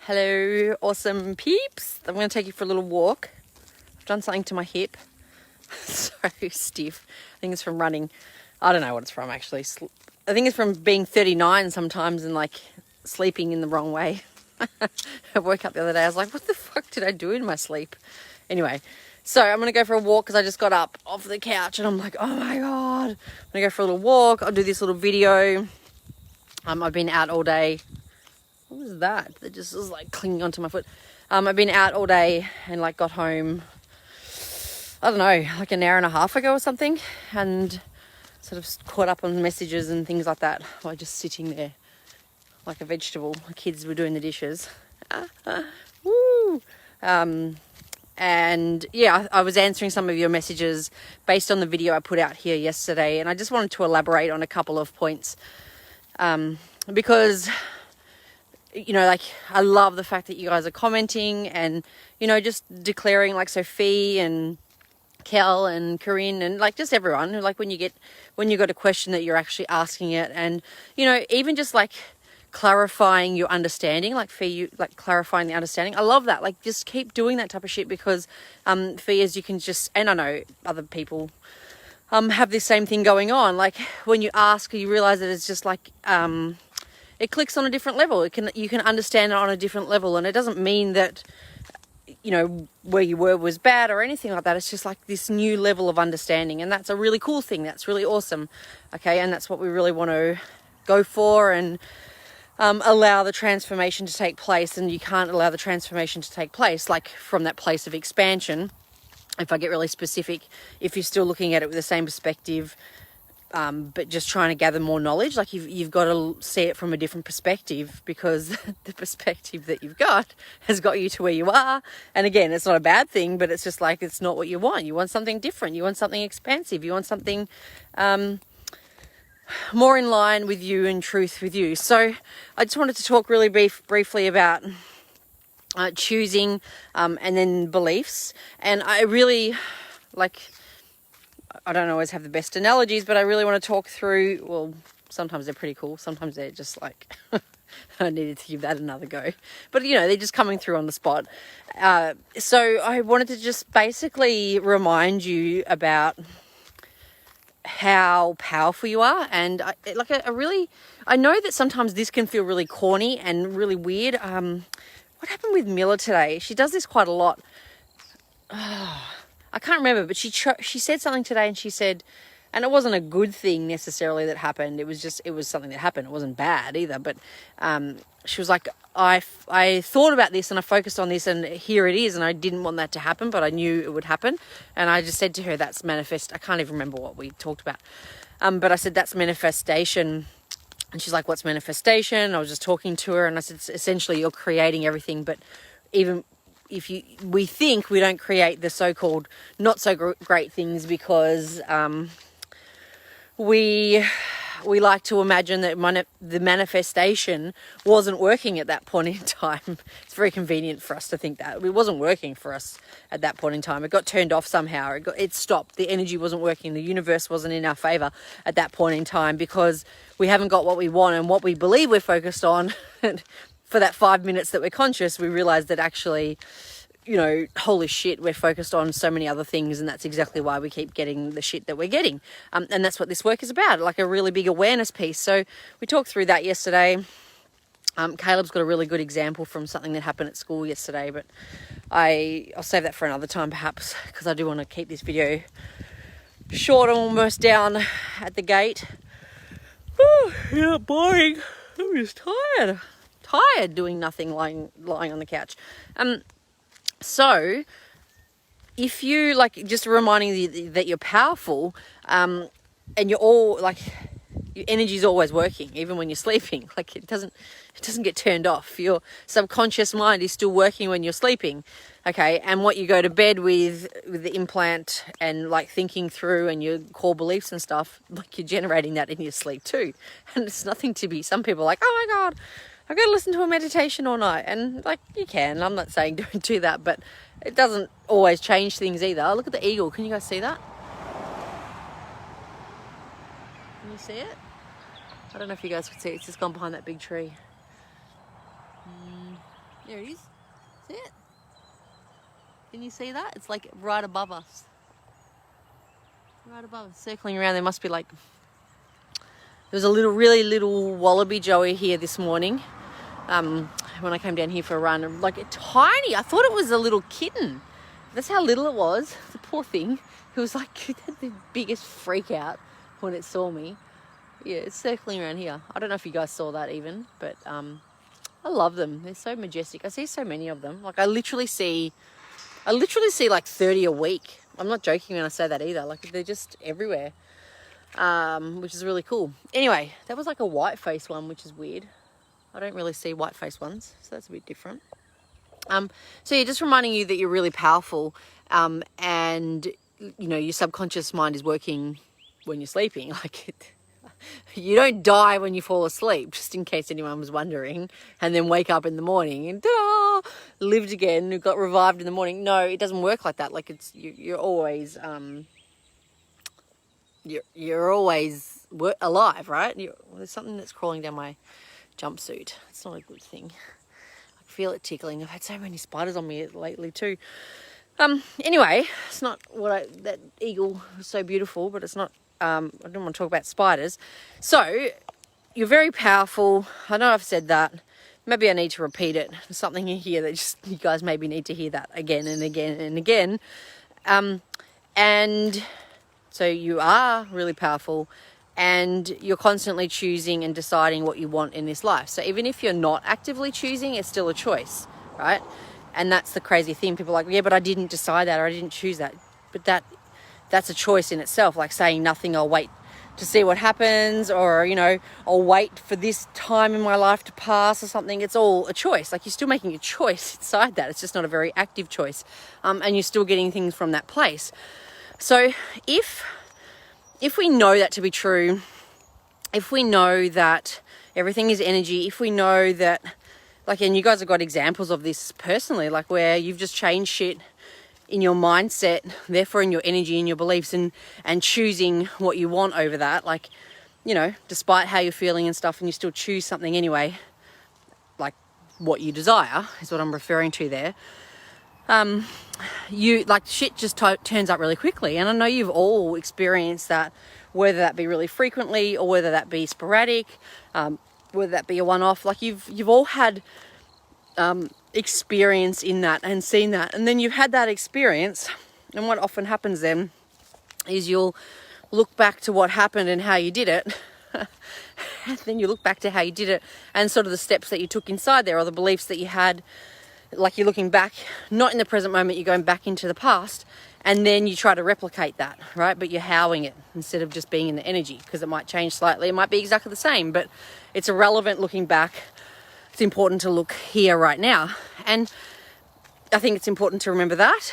Hello, awesome peeps. I'm going to take you for a little walk. I've done something to my hip. So stiff. I think it's from running. I don't know what it's from actually. I think it's from being 39 sometimes and like sleeping in the wrong way. I woke up the other day. I was like, what the fuck did I do in my sleep? Anyway, so I'm going to go for a walk because I just got up off the couch and I'm like, oh my God. I'm going to go for a little walk. I'll do this little video. I've been out all day. What was that? That just was like clinging onto my foot. I've been out all day and like got home, I don't know, like an hour and a half ago or something, and sort of caught up on messages and things like that while just sitting there like a vegetable. The kids were doing the dishes. Woo! And yeah, I was answering some of your messages based on the video I put out here yesterday, and I just wanted to elaborate on a couple of points because like I love the fact that you guys are commenting and, just declaring, like Sophie and Kel and Corinne and like just everyone, like when you got a question that you're actually asking it, and, even just like clarifying your understanding, like Fee, you like clarifying the understanding. I love that. Like just keep doing that type of shit because, Fee, as you can just, and I know other people, have this same thing going on. Like when you ask, you realize that it's just like, it clicks on a different level. You can understand it on a different level, and it doesn't mean that where you were was bad or anything like that. It's just like this new level of understanding, and that's a really cool thing. That's really awesome. Okay, and that's what we really want to go for and allow the transformation to take place. And you can't allow the transformation to take place like from that place of expansion. If I get really specific, if you're still looking at it with the same perspective, but just trying to gather more knowledge, like you've got to see it from a different perspective, because the perspective that you've got has got you to where you are. And again, it's not a bad thing, but it's just like, it's not what you want. You want something different. You want something expansive. You want something more in line with you and truth with you. So I just wanted to talk really briefly about choosing and then beliefs. And I really I don't always have the best analogies, but I really want to talk through, well, sometimes they're pretty cool. Sometimes they're just like, I needed to give that another go. But, they're just coming through on the spot. So I wanted to just basically remind you about how powerful you are. And I know that sometimes this can feel really corny and really weird. What happened with Miller today? She does this quite a lot. I can't remember, but she said something today, and she said, and it wasn't a good thing necessarily that happened. It was something that happened. It wasn't bad either, but she was like, I thought about this and I focused on this, and here it is, and I didn't want that to happen, but I knew it would happen. And I just said to her, that's manifest. I can't even remember what we talked about, but I said, that's manifestation. And she's like, what's manifestation? I was just talking to her, and I said, essentially you're creating everything, but even if we think we don't create the so-called not so great things because we like to imagine that the manifestation wasn't working at that point in time. It's very convenient for us to think that. It wasn't working for us at that point in time. It got turned off somehow. It stopped. The energy wasn't working. The universe wasn't in our favor at that point in time because we haven't got what we want and what we believe we're focused on. For that 5 minutes that we're conscious, we realize that actually, holy shit, we're focused on so many other things, and that's exactly why we keep getting the shit that we're getting. And that's what this work is about, like a really big awareness piece. So we talked through that yesterday. Caleb's got a really good example from something that happened at school yesterday, but I'll save that for another time perhaps, because I do want to keep this video short. I'm almost down at the gate. Oh, yeah, boring. I'm just tired doing nothing, lying on the couch. So if you just reminding you that you're powerful, and you're all your energy is always working, even when you're sleeping. Like it doesn't get turned off. Your subconscious mind is still working when you're sleeping. Okay, and what you go to bed with the implant and thinking through and your core beliefs and stuff, you're generating that in your sleep too. And it's nothing to be. Some people are like, oh my God, I've got to listen to a meditation all night. And you can. I'm not saying don't do that, but it doesn't always change things either. Oh, look at the eagle. Can you guys see that? Can you see it? I don't know if you guys can see it. It's just gone behind that big tree. There it is. See it? Can you see that? It's like right above us. Right above us, circling around. There must be like... There was a really little wallaby joey here this morning. When I came down here for a run, like tiny. I thought it was a little kitten. That's how little it was. The poor thing. It was like, it had the biggest freak out when it saw me. Yeah, it's circling around here. I don't know if you guys saw that even, but I love them. They're so majestic. I see so many of them. Like I literally see like 30 a week. I'm not joking when I say that either. Like they're just everywhere, which is really cool. Anyway, that was like a white face one, which is weird. I don't really see white face ones, so that's a bit different. So yeah, just reminding you that you're really powerful, and you know your subconscious mind is working when you're sleeping. Like you don't die when you fall asleep, just in case anyone was wondering, and then wake up in the morning and ta-da, lived again, got revived in the morning. No, it doesn't work like that. Like you're always you're always alive, right? There's something that's crawling down my jumpsuit. It's not a good thing. I feel it tickling. I've had so many spiders on me lately too. Anyway, it's not that eagle was so beautiful, but it's not, I don't want to talk about spiders. So you're very powerful. I know I've said that. Maybe I need to repeat it. There's something in here that just, you guys maybe need to hear that again and again and again. And so you are really powerful, and you're constantly choosing and deciding what you want in this life. So even if you're not actively choosing, it's still a choice, right? And that's the crazy thing. People are like, yeah, but I didn't decide that, or I didn't choose that. But that's a choice in itself. Like saying nothing, I'll wait to see what happens, or, you know, I'll wait for this time in my life to pass or something. It's all a choice. Like you're still making a choice inside that. It's just not a very active choice. And you're still getting things from that place. So if we know that to be true, if we know that everything is energy, if we know that, like, and you guys have got examples of this personally, like where you've just changed shit in your mindset, therefore in your energy and your beliefs, and choosing what you want over that, like, you know, despite how you're feeling and stuff, and you still choose something anyway, like what you desire is what I'm referring to there. You like shit just turns up really quickly, and I know you've all experienced that, whether that be really frequently or whether that be sporadic, whether that be a one-off. Like you've all had experience in that and seen that, and then you've had that experience, and what often happens then is you'll look back to what happened and how you did it. And then you look back to how you did it and sort of the steps that you took inside there, or the beliefs that you had. Like you're looking back, not in the present moment, you're going back into the past, and then you try to replicate that, right? But you're howling it instead of just being in the energy, because it might change slightly. It might be exactly the same, but it's irrelevant looking back. It's important to look here right now. And I think it's important to remember that.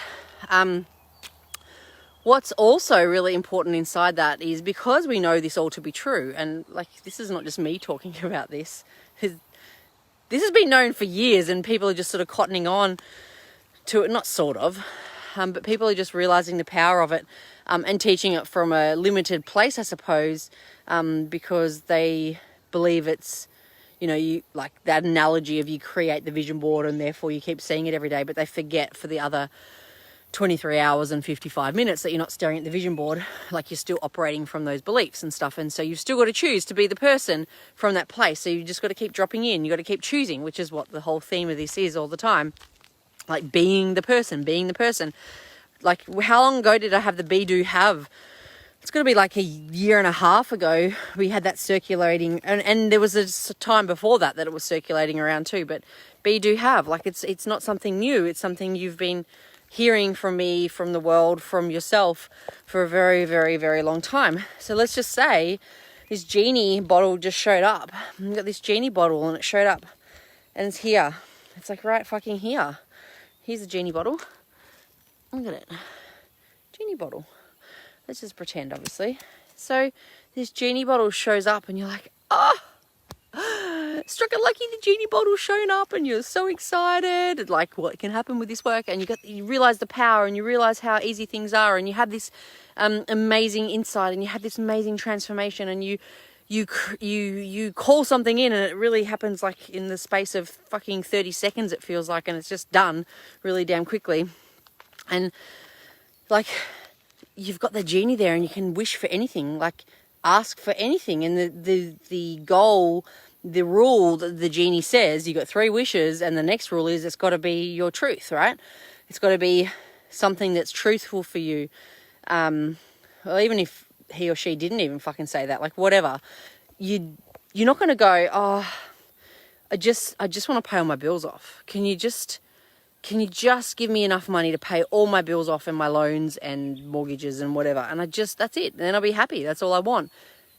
What's also really important inside that is, because we know this all to be true, and like this is not just me talking about this, this has been known for years, and people are just sort of cottoning on to it, not sort of, but people are just realizing the power of it, and teaching it from a limited place, I suppose, because they believe it's, you know, you like that analogy of you create the vision board and therefore you keep seeing it every day, but they forget for the other 23 hours and 55 minutes that you're not staring at the vision board, like you're still operating from those beliefs and stuff. And so you've still got to choose to be the person from that place. So you just got to keep dropping in. You got to keep choosing, which is what the whole theme of this is all the time. Like being the person. Like how long ago did I have the Be Do Have? It's going to be like a year and a half ago. We had that circulating, and there was a time before that it was circulating around too. But Be Do Have, like it's not something new. It's something you've been hearing from me, from the world, from yourself for a very, very, very long time. So let's just say this genie bottle just showed up. We've got this genie bottle and it showed up and it's here. It's like right fucking here. Here's the genie bottle. Look at it. Genie bottle. Let's just pretend, obviously. So this genie bottle shows up and you're like, struck it lucky, the genie bottle's shown up, and you're so excited, like what can happen with this work, and you realize the power, and you realize how easy things are, and you have this amazing insight, and you have this amazing transformation, and you you call something in and it really happens like in the space of fucking 30 seconds, it feels like, and it's just done really damn quickly. And like, you've got the genie there and you can wish for anything, like ask for anything. And the goal, the rule that the genie says, you got 3 wishes, and the next rule is it's got to be your truth, right? It's got to be something that's truthful for you. Well, even if he or she didn't even fucking say that, like whatever, you're not going to go, oh, I just want to pay all my bills off. Can you just give me enough money to pay all my bills off and my loans and mortgages and whatever, and that's it, and then I'll be happy. That's all I want.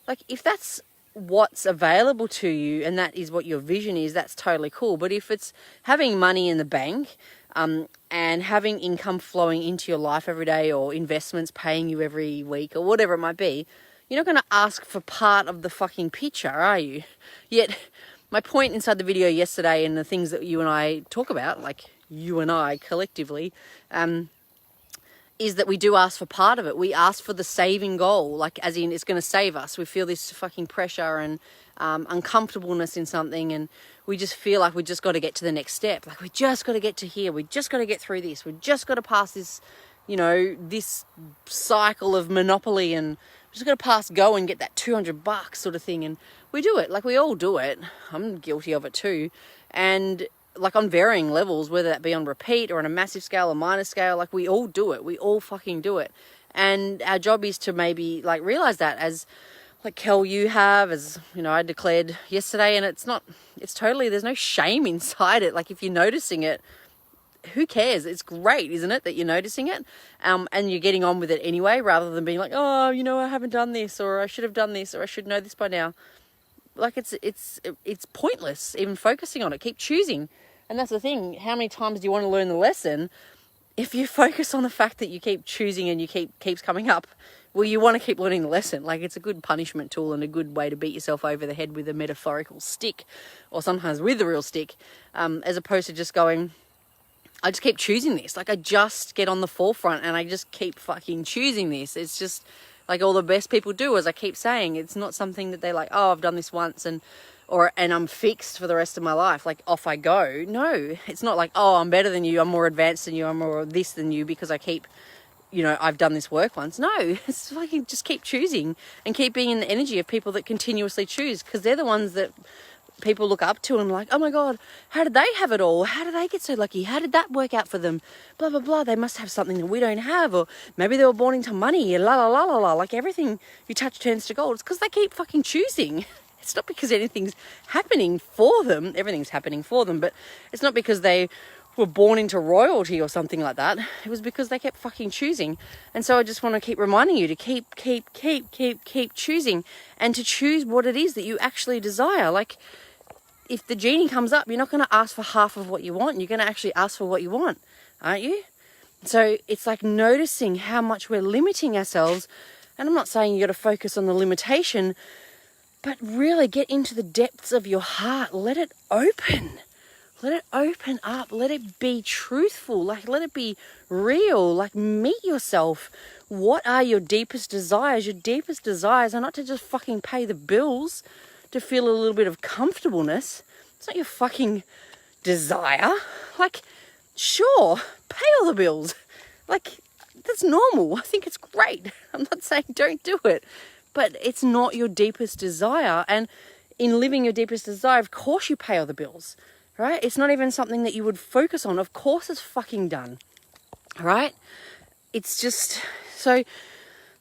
Like, if that's what's available to you and that is what your vision is, that's totally cool. But if it's having money in the bank, and having income flowing into your life every day, or investments paying you every week, or whatever it might be, you're not going to ask for part of the fucking picture, are you? Yet, my point inside the video yesterday, and the things that you and I talk about, like you and I collectively, is that we do ask for part of it. We ask for the saving goal, like as in it's going to save us. We feel this fucking pressure and uncomfortableness in something, and we just feel like we just got to get to the next step. Like, we just got to get to here. We just got to get through this. We just got to pass this, this cycle of Monopoly, and we just got to pass go and get that $200 sort of thing. And we do it. Like, we all do it. I'm guilty of it too. And like, on varying levels, whether that be on repeat or on a massive scale or minor scale, like, we all do it. We all fucking do it. And our job is to maybe like realize that, as like Kel, you have, as I declared yesterday, and it's totally, there's no shame inside it. Like, if you're noticing it, who cares? It's great, isn't it, that you're noticing it, and you're getting on with it anyway, rather than being like, oh, I haven't done this, or I should have done this, or I should know this by now. Like, it's pointless even focusing on it. Keep choosing. And that's the thing. How many times do you want to learn the lesson if you focus on the fact that you keep choosing and you keeps coming up? Well, you want to keep learning the lesson. Like, it's a good punishment tool and a good way to beat yourself over the head with a metaphorical stick, or sometimes with the real stick, as opposed to just going, I just keep choosing this. Like, I just get on the forefront and I just keep fucking choosing this. It's just like all the best people do, as I keep saying. It's not something that they're like, oh, I've done this once and I'm fixed for the rest of my life. Like, off I go. No, it's not like, oh, I'm better than you, I'm more advanced than you, I'm more this than you because I keep, I've done this work once. No, it's like, you just keep choosing and keep being in the energy of people that continuously choose, because they're the ones that people look up to and like, oh my God, how did they have it all? How did they get so lucky? How did that work out for them? Blah, blah, blah. They must have something that we don't have, or maybe they were born into money, la, la, la, la, la. Like, everything you touch turns to gold. It's because they keep fucking choosing. It's not because anything's happening for them. Everything's happening for them, but it's not because they were born into royalty or something like that. It was because they kept fucking choosing. And so I just want to keep reminding you to keep choosing, and to choose what it is that you actually desire. Like, if the genie comes up, you're not going to ask for half of what you want. You're going to actually ask for what you want, aren't you? So it's like noticing how much we're limiting ourselves. And I'm not saying you got to focus on the limitation, but really get into the depths of your heart. Let it open. Let it open up. Let it be truthful. Like, let it be real. Like, meet yourself. What are your deepest desires? Your deepest desires are not to just fucking pay the bills, to feel a little bit of comfortableness. It's not your fucking desire. Like, sure, pay all the bills. Like, that's normal. I think it's great. I'm not saying don't do it, but it's not your deepest desire. And in living your deepest desire, of course you pay all the bills, right? It's not even something that you would focus on. Of course it's fucking done, right? It's just, so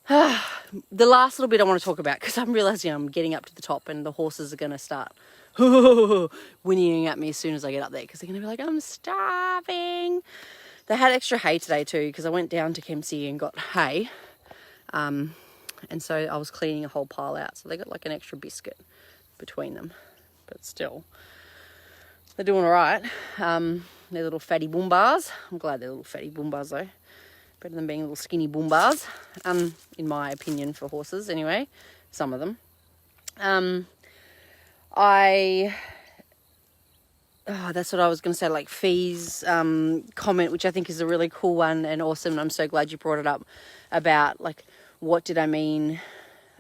the last little bit I want to talk about, because I'm realizing I'm getting up to the top and the horses are going to start whinnying at me as soon as I get up there, because they're going to be like, I'm starving. They had extra hay today too, because I went down to Kempsey and got hay. And so I was cleaning a whole pile out. So they got like an extra biscuit between them. But still, they're doing all right. They're little fatty boombars. I'm glad they're little fatty boombars though. Better than being little skinny boombars, in my opinion, for horses anyway. Some of them. That's what I was going to say, like Fee's comment, which I think is a really cool one and awesome. And I'm so glad you brought it up about, like, what did I mean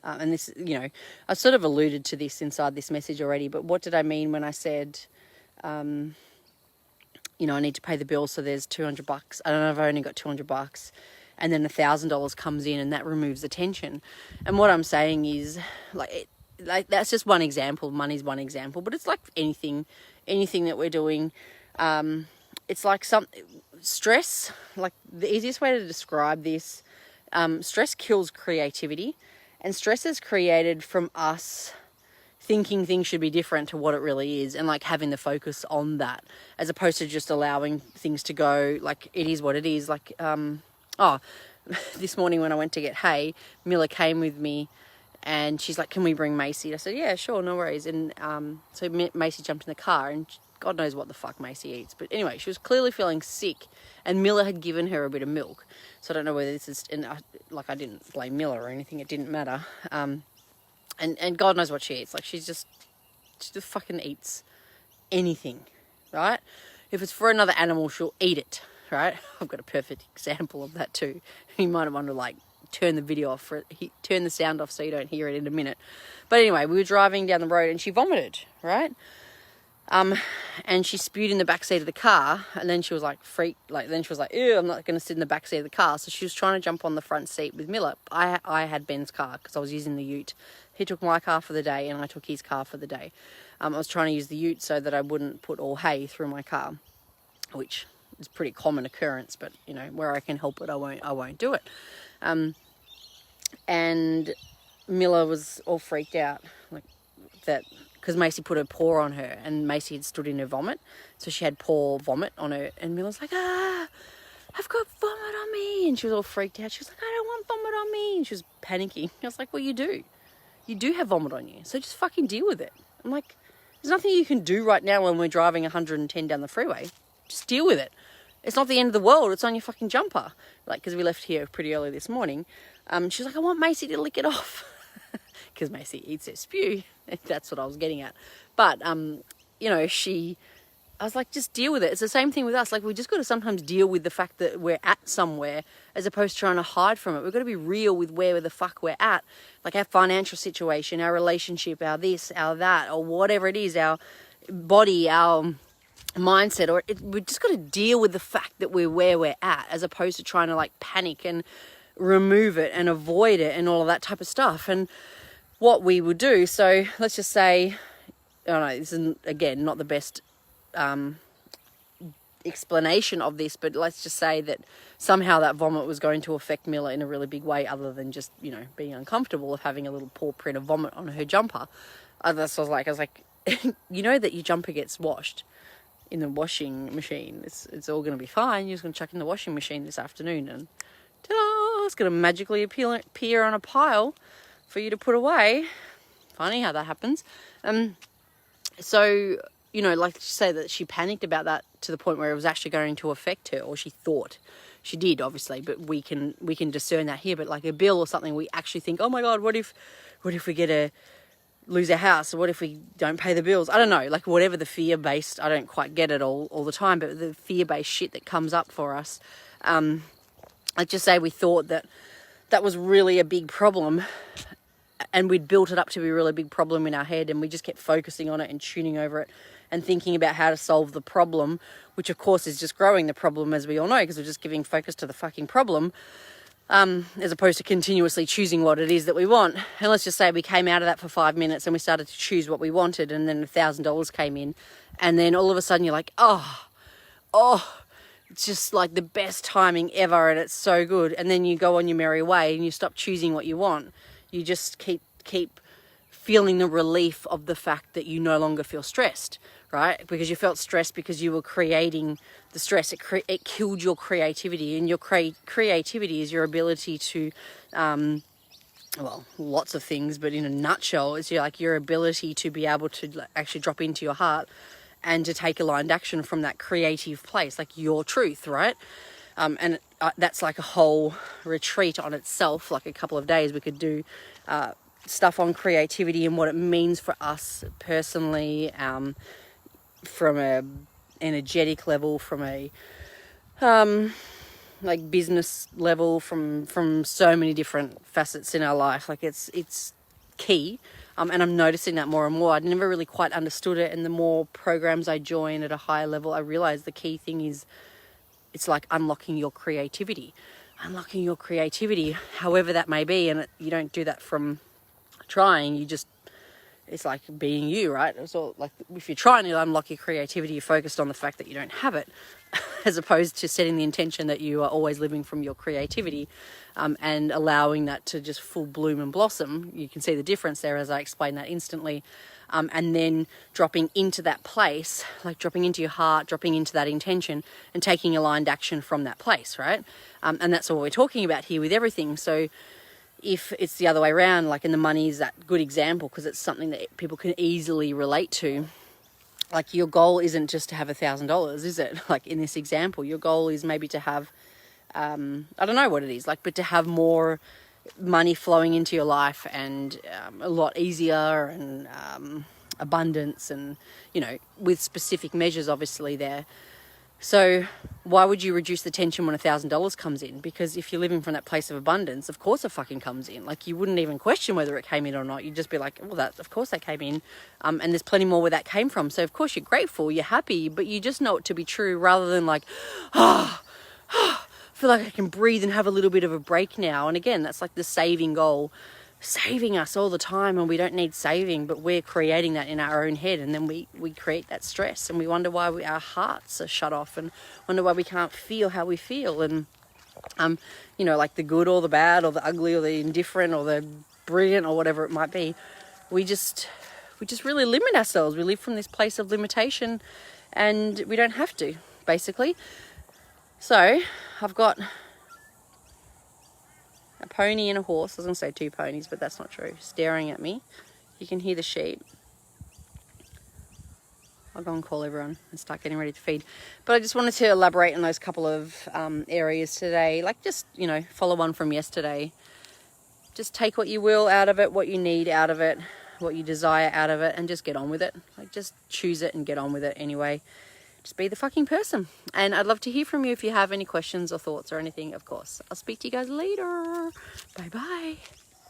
and this, you know, I sort of alluded to this inside this message already, but what did I mean when I said, you know, I need to pay the bill, so there's $200. I don't know if I only got $200, and then $1,000 comes in, and that removes the tension. And what I'm saying is, like that's just one example. Money's one example, but it's like anything that we're doing. It's like stress. Like the easiest way to describe this, stress kills creativity, and stress is created from us thinking things should be different to what it really is, and like having the focus on that as opposed to just allowing things to go like it is what it is. Like this morning when I went to get hay, Miller came with me and she's like, can we bring Macy? I said, yeah, sure, no worries. And so Macy jumped in the car, and God knows what the fuck Macy eats, but anyway, she was clearly feeling sick, and Miller had given her a bit of milk. So I don't know whether this is, and I didn't blame Miller or anything, it didn't matter. And God knows what she eats. Like she just fucking eats anything, right? If it's for another animal, she'll eat it, right? I've got a perfect example of that too. You might want to like turn the video off, turn the sound off so you don't hear it in a minute. But anyway, we were driving down the road and she vomited, right? And she spewed in the back seat of the car, and then she was like then she was like, ew, I'm not going to sit in the back seat of the car. So she was trying to jump on the front seat with Miller. I had Ben's car because I was using the ute. He took my car for the day and I took his car for the day. I was trying to use the ute so that I wouldn't put all hay through my car, which is a pretty common occurrence, but you know, where I can help it, I won't do it. And Miller was all freaked out, like that, because Macy put her paw on her, and Macy had stood in her vomit, so she had paw vomit on her, and Miller's like, I've got vomit on me, and she was all freaked out. She was like, I don't want vomit on me, and she was panicking. I was like, well, you do have vomit on you, so just fucking deal with it. I'm like, there's nothing you can do right now when we're driving 110 down the freeway. Just deal with it. It's not the end of the world. It's on your fucking jumper. Like, because we left here pretty early this morning. She's like, I want Macy to lick it off. Because Macy eats her spew. That's what I was getting at. But, you know, I was like, just deal with it. It's the same thing with us. Like, we just got to sometimes deal with the fact that we're at somewhere as opposed to trying to hide from it. We've got to be real with where the fuck we're at. Like our financial situation, our relationship, our this, our that, or whatever it is, our body, our mindset, we just got to deal with the fact that we're where we're at as opposed to trying to like panic and remove it and avoid it and all of that type of stuff. And what we would do, so let's just say, I don't know, this is again not the best explanation of this, but let's just say that somehow that vomit was going to affect Miller in a really big way, other than just, you know, being uncomfortable of having a little paw print of vomit on her jumper. I was like you know that your jumper gets washed in the washing machine. It's all going to be fine. You're just going to chuck in the washing machine this afternoon, and ta-da, it's going to magically appear on a pile for you to put away. Funny how that happens. So, you know, like to say that she panicked about that to the point where it was actually going to affect her, or she thought. She did, obviously, but we can discern that here. But like a bill or something, we actually think, oh my God, what if we lose our house, or what if we don't pay the bills? I don't know, like whatever the fear-based, I don't quite get it all the time, but the fear-based shit that comes up for us, let's just say we thought that was really a big problem, and we'd built it up to be a really big problem in our head, and we just kept focusing on it and tuning over it and thinking about how to solve the problem, which of course is just growing the problem, as we all know, because we're just giving focus to the fucking problem, as opposed to continuously choosing what it is that we want. And let's just say we came out of that for 5 minutes and we started to choose what we wanted, and then $1,000 came in, and then all of a sudden you're like, oh, it's just like the best timing ever, and it's so good. And then you go on your merry way and you stop choosing what you want. You just keep feeling the relief of the fact that you no longer feel stressed, right? Because you felt stressed because you were creating the stress. It killed your creativity, and your creativity is your ability to, well, lots of things, but in a nutshell, it's your ability to be able to actually drop into your heart and to take aligned action from that creative place, like your truth, right? And that's like a whole retreat on itself, like a couple of days. We could do stuff on creativity and what it means for us personally, from a energetic level, from a like business level, from so many different facets in our life. Like it's key. And I'm noticing that more and more. I'd never really quite understood it, and the more programs I join at a higher level, I realize the key thing is it's like unlocking your creativity. Unlocking your creativity, however that may be, and you don't do that from trying, it's like being you, right? So like if you're trying to unlock your creativity, you're focused on the fact that you don't have it, as opposed to setting the intention that you are always living from your creativity, and allowing that to just full bloom and blossom. You can see the difference there as I explain that instantly. And then dropping into that place, like dropping into your heart, dropping into that intention and taking aligned action from that place, right? And that's what we're talking about here with everything. So if it's the other way around, like in the money is that good example, because it's something that people can easily relate to. Like your goal isn't just to have $1,000, is it? Like in this example, your goal is maybe to have, I don't know what it is, like, but to have more money flowing into your life, and a lot easier, and abundance, and, you know, with specific measures obviously there. So why would you reduce the tension when $1,000 comes in? Because if you're living from that place of abundance, of course it fucking comes in. Like you wouldn't even question whether it came in or not. You'd just be like, well, that, of course that came in. And there's plenty more where that came from. So of course you're grateful, you're happy, but you just know it to be true, rather than like, I feel like I can breathe and have a little bit of a break now. And again, that's like the saving goal, saving us all the time, and we don't need saving, but we're creating that in our own head, and then we create that stress, and we wonder why our hearts are shut off, and wonder why we can't feel how we feel. And you know, like the good or the bad or the ugly or the indifferent or the brilliant or whatever it might be, we just really limit ourselves. We live from this place of limitation, and we don't have to, basically. So I've got a pony and a horse. I was going to say 2 ponies, but that's not true. Staring at me. You can hear the sheep. I'll go and call everyone and start getting ready to feed. But I just wanted to elaborate on those couple of areas today. Like, just, you know, follow on from yesterday. Just take what you will out of it, what you need out of it, what you desire out of it, and just get on with it. Like, just choose it and get on with it anyway. Just be the fucking person. And I'd love to hear from you if you have any questions or thoughts or anything, of course. I'll speak to you guys later. Bye-bye.